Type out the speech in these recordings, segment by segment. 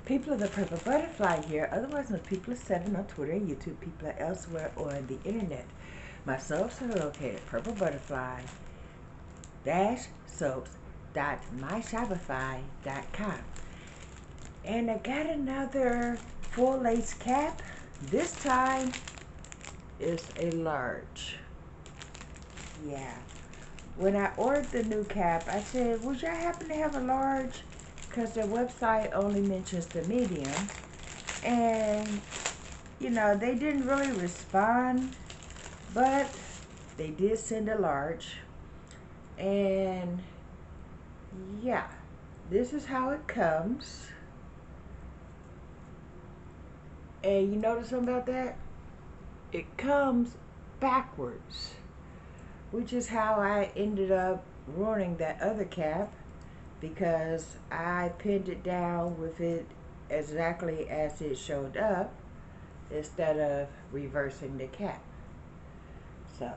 People of the Purple Butterfly here, otherwise known as People of 7 on Twitter and YouTube, people are elsewhere on the internet. My soaps are located at purplebutterfly-soaps.myshopify.com. And I got another full lace cap. This time is a large. Yeah. When I ordered the new cap, I said, would y'all happen to have a large? Because their website only mentions the medium. And, you know, they didn't really respond, but they did send a large. And, yeah, this is how it comes. And you notice something about that? It comes backwards, which is how I ended up ruining that other cap, because I pinned it down with it exactly as it showed up instead of reversing the cap. So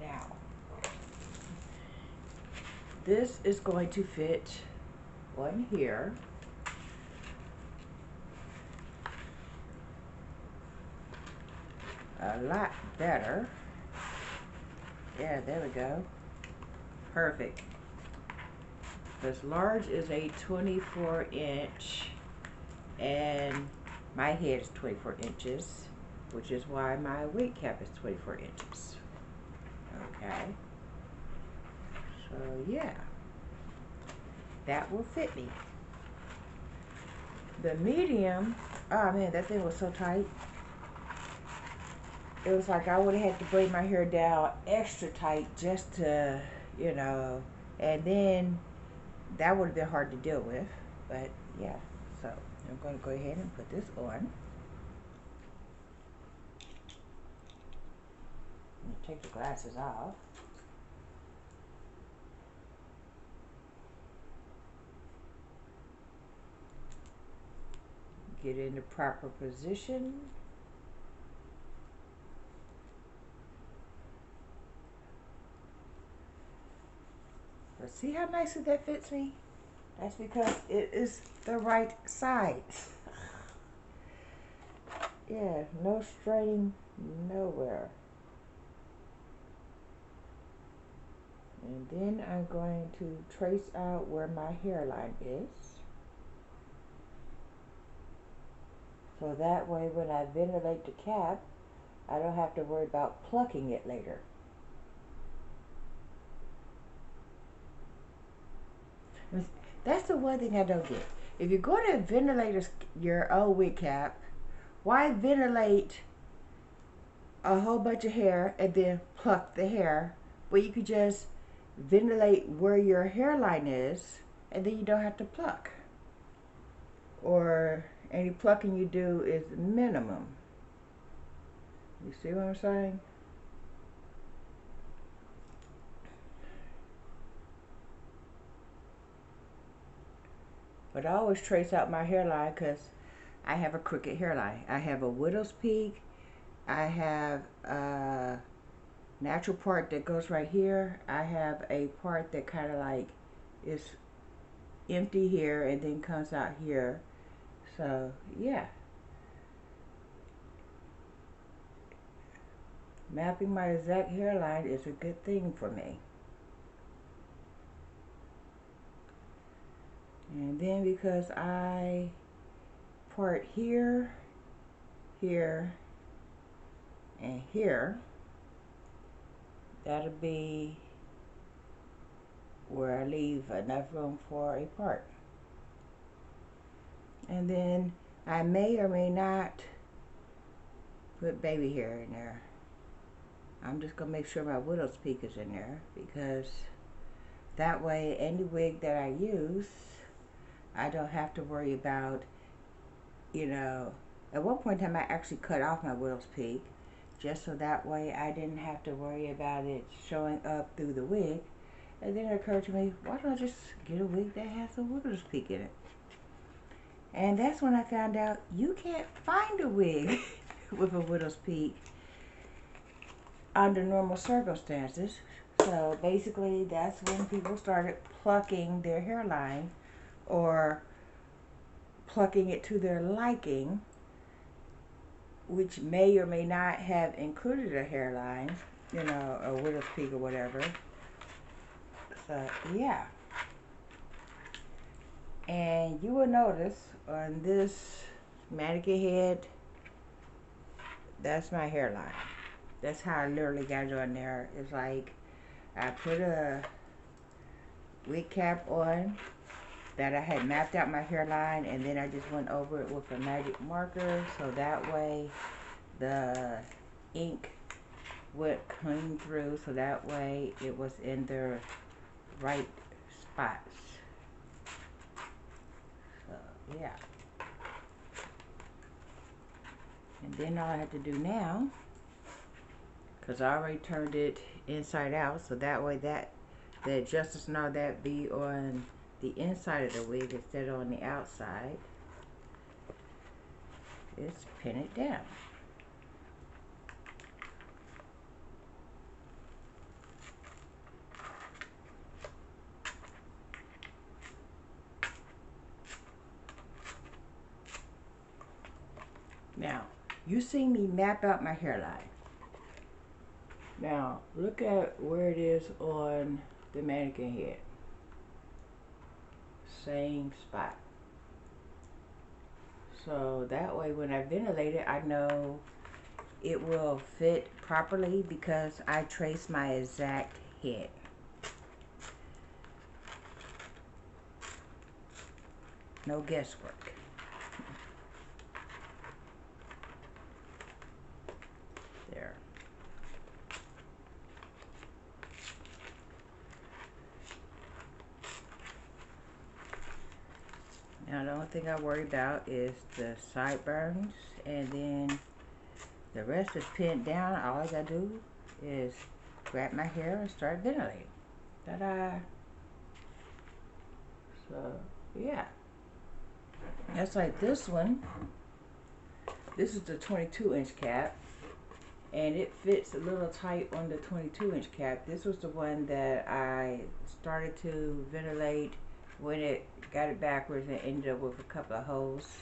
now this is going to fit on here. A lot better. Yeah, there we go. Perfect. This large is a 24 inch and my head is 24 inches, which is why my wig cap is 24 inches. Okay. So yeah, that will fit me. The medium, oh man, that thing was so tight. It was like I would have had to braid my hair down extra tight just to, you know, and then that would have been hard to deal with. But yeah, so I'm going to go ahead and put this on. Take the glasses off. Get in the proper position. But see how nicely that fits me? That's because it is the right size. Yeah, no straining nowhere. And then I'm going to trace out where my hairline is. So that way when I ventilate the cap, I don't have to worry about plucking it later. That's the one thing I don't get. If you're going to ventilate your old wig cap, why ventilate a whole bunch of hair and then pluck the hair? Well, you could just ventilate where your hairline is and then you don't have to pluck. Or any plucking you do is minimum. You see what I'm saying? But I always trace out my hairline because I have a crooked hairline. I have a widow's peak. I have a natural part that goes right here. I have a part that kind of like is empty here and then comes out here. So yeah, mapping my exact hairline is a good thing for me. And then because I part here, here, and here, that'll be where I leave enough room for a part. And then I may or may not put baby hair in there. I'm just gonna make sure my widow's peak is in there, because that way any wig that I use, I don't have to worry about, you know, at one point in time I actually cut off my widow's peak just so that way I didn't have to worry about it showing up through the wig. And then it occurred to me, why don't I just get a wig that has a widow's peak in it? And that's when I found out you can't find a wig with a widow's peak under normal circumstances. So basically that's when people started plucking their hairline or plucking it to their liking, which may or may not have included a hairline, you know, a widow's peak or whatever. So yeah. And you will notice on this mannequin head, that's my hairline. That's how I literally got it on there. It's like I put a wig cap on that I had mapped out my hairline, and then I just went over it with a magic marker so that way the ink would clean through, so that way it was in the right spots. So yeah. And then all I have to do now, because I already turned it inside out, so that way that the adjusters and all that be on the inside of the wig instead of on the outside, is pin it down. Now, you see me map out my hairline. Now, look at where it is on the mannequin head. Same spot. So that way when I ventilate it, I know it will fit properly because I trace my exact head. No guesswork. There. Now the only thing I worry about is the sideburns, and then the rest is pinned down. All I gotta do is grab my hair and start ventilating. Ta-da! So yeah, that's like this one. This is the 22-inch cap, and it fits a little tight on the 22-inch cap. This was the one that I started to ventilate when it got it backwards and ended up with a couple of holes.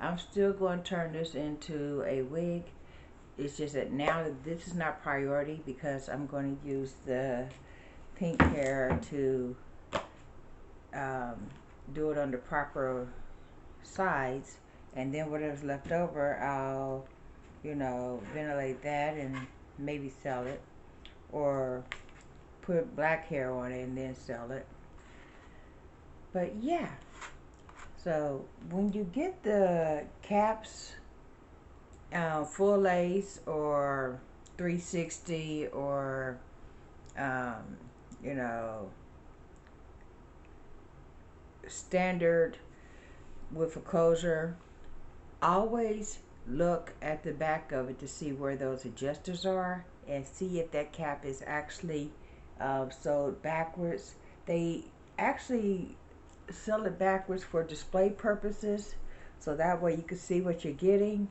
I'm still going to turn this into a wig. It's just that now this is not priority because I'm going to use the pink hair to do it on the proper sides, and then whatever's left over, I'll, you know, ventilate that and maybe sell it, or put black hair on it and then sell it. But yeah, so when you get the caps full lace or 360 or you know, standard with a closure, always look at the back of it to see where those adjusters are and see if that cap is actually sewed backwards. They actually sell it backwards for display purposes, so that way you can see what you're getting.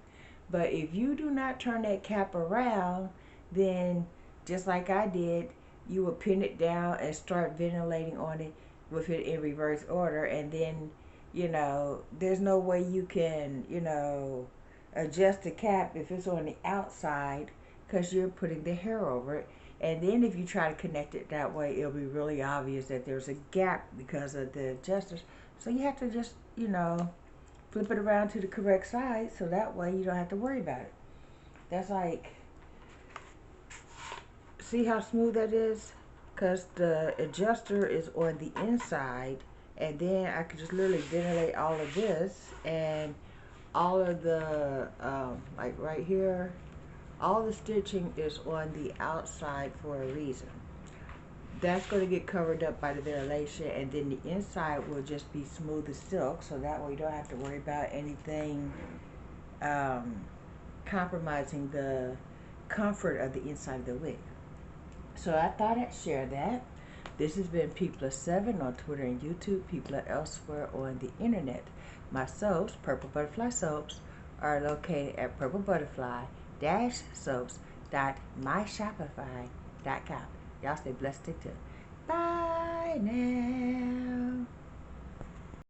But if you do not turn that cap around, then just like I did, you will pin it down and start ventilating on it with it in reverse order, and then, you know, there's no way you can, you know, adjust the cap if it's on the outside because you're putting the hair over it. And then if you try to connect it that way, it'll be really obvious that there's a gap because of the adjusters. So you have to just, you know, flip it around to the correct side so that way you don't have to worry about it. That's like, see how smooth that is? Because the adjuster is on the inside, and then I could just literally ventilate all of this, and all of the, like right here, all the stitching is on the outside for a reason. That's going to get covered up by the ventilation, and then the inside will just be smooth as silk, so that way you don't have to worry about anything compromising the comfort of the inside of the wig. So I thought I'd share that. This has been P+7 on Twitter and YouTube, P+ elsewhere on the internet. My soaps, Purple Butterfly Soaps, are located at purplebutterfly-soaps.myshopify.com. Y'all stay blessed. Stick to it. Bye now.